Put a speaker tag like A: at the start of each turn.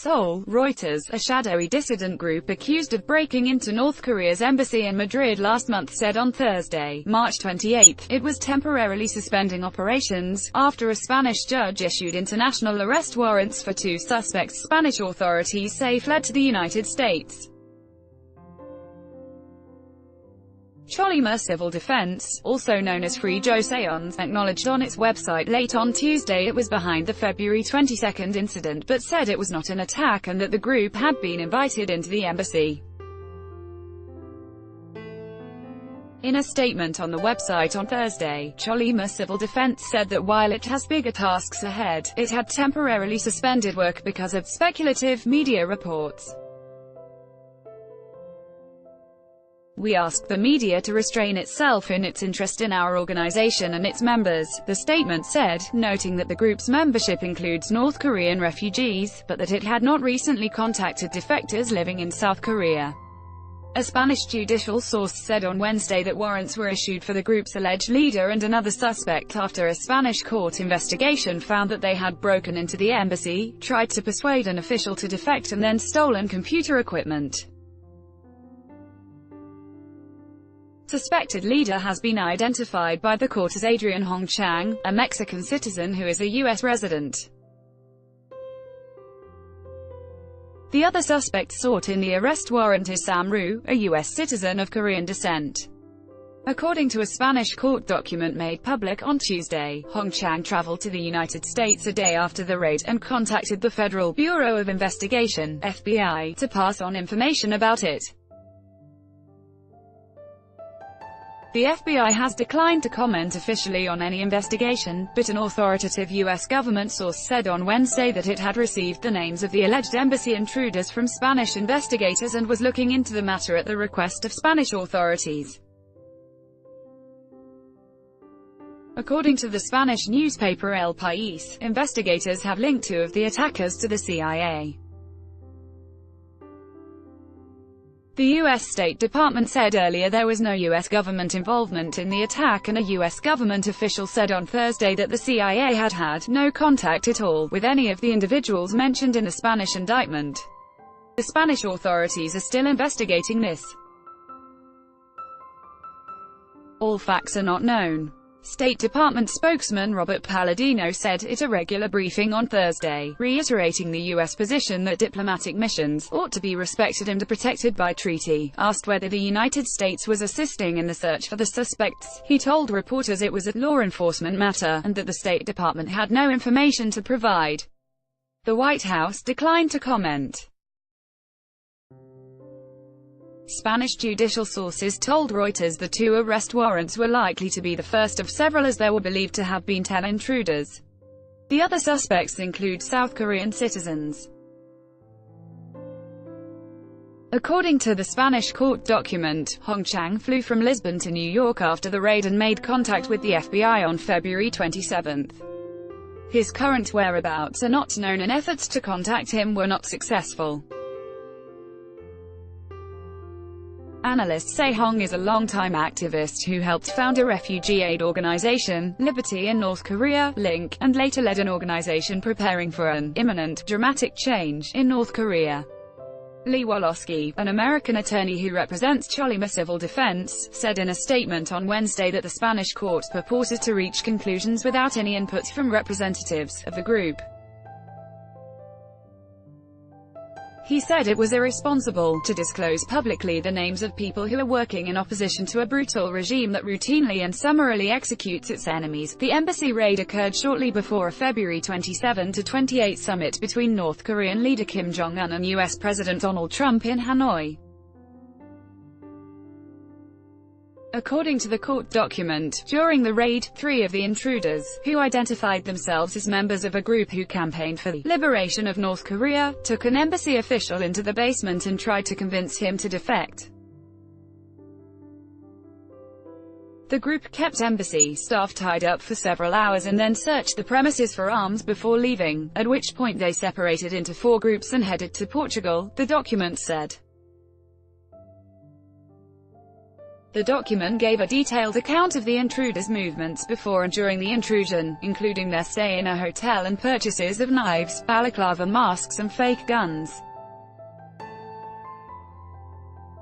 A: SEOUL, Reuters, a shadowy dissident group accused of breaking into North Korea's embassy in Madrid last month said on Thursday, March 28, it was temporarily suspending operations, after a Spanish judge issued international arrest warrants for two suspects Spanish authorities say fled to the United States. Cholima Civil Defense, also known as Free Joseons, acknowledged on its website late on Tuesday it was behind the February 22 incident but said it was not an attack and that the group had been invited into the embassy. In a statement on the website on Thursday, Cholima Civil Defense said that while it has bigger tasks ahead, it had temporarily suspended work because of speculative media reports. We ask the media to restrain itself in its interest in our organization and its members, the statement said, noting that the group's membership includes North Korean refugees, but that it had not recently contacted defectors living in South Korea. A Spanish judicial source said on Wednesday that warrants were issued for the group's alleged leader and another suspect after a Spanish court investigation found that they had broken into the embassy, tried to persuade an official to defect and then stolen computer equipment. Suspected leader has been identified by the court as Adrian Hong Chang, a Mexican citizen who is a U.S. resident. The other suspect sought in the arrest warrant is Sam Ryu, a U.S. citizen of Korean descent. According to a Spanish court document made public on Tuesday, Hong Chang traveled to the United States a day after the raid, and contacted the Federal Bureau of Investigation (FBI) to pass on information about it. The FBI has declined to comment officially on any investigation, but an authoritative U.S. government source said on Wednesday that it had received the names of the alleged embassy intruders from Spanish investigators and was looking into the matter at the request of Spanish authorities. According to the Spanish newspaper El País, investigators have linked two of the attackers to the CIA. The U.S. State Department said earlier there was no U.S. government involvement in the attack, and a U.S. government official said on Thursday that the CIA had had no contact at all with any of the individuals mentioned in the Spanish indictment. The Spanish authorities are still investigating this. All facts are not known. State Department spokesman Robert Palladino said at a regular briefing on Thursday, reiterating the U.S. position that diplomatic missions ought to be respected and protected by treaty. Asked whether the United States was assisting in the search for the suspects, he told reporters it was a law enforcement matter, and that the State Department had no information to provide. The White House declined to comment. Spanish judicial sources told Reuters the two arrest warrants were likely to be the first of several, as there were believed to have been 10 intruders. The other suspects include South Korean citizens. According to the Spanish court document, Hong Chang flew from Lisbon to New York after the raid and made contact with the FBI on February 27. His current whereabouts are not known and efforts to contact him were not successful. Analysts say Hong is a longtime activist who helped found a refugee aid organization, Liberty in North Korea, Link, and later led an organization preparing for an imminent, dramatic change in North Korea. Lee Wolosky, an American attorney who represents Cholima Civil Defense, said in a statement on Wednesday that the Spanish court purported to reach conclusions without any input from representatives of the group. He said it was irresponsible to disclose publicly the names of people who are working in opposition to a brutal regime that routinely and summarily executes its enemies. The embassy raid occurred shortly before a February 27-28 summit between North Korean leader Kim Jong-un and U.S. President Donald Trump in Hanoi. According to the court document, during the raid, 3 of the intruders, who identified themselves as members of a group who campaigned for the liberation of North Korea, took an embassy official into the basement and tried to convince him to defect. The group kept embassy staff tied up for several hours and then searched the premises for arms before leaving, at which point they separated into 4 groups and headed to Portugal, the document said. The document gave a detailed account of the intruders' movements before and during the intrusion, including their stay in a hotel and purchases of knives, balaclava masks and fake guns.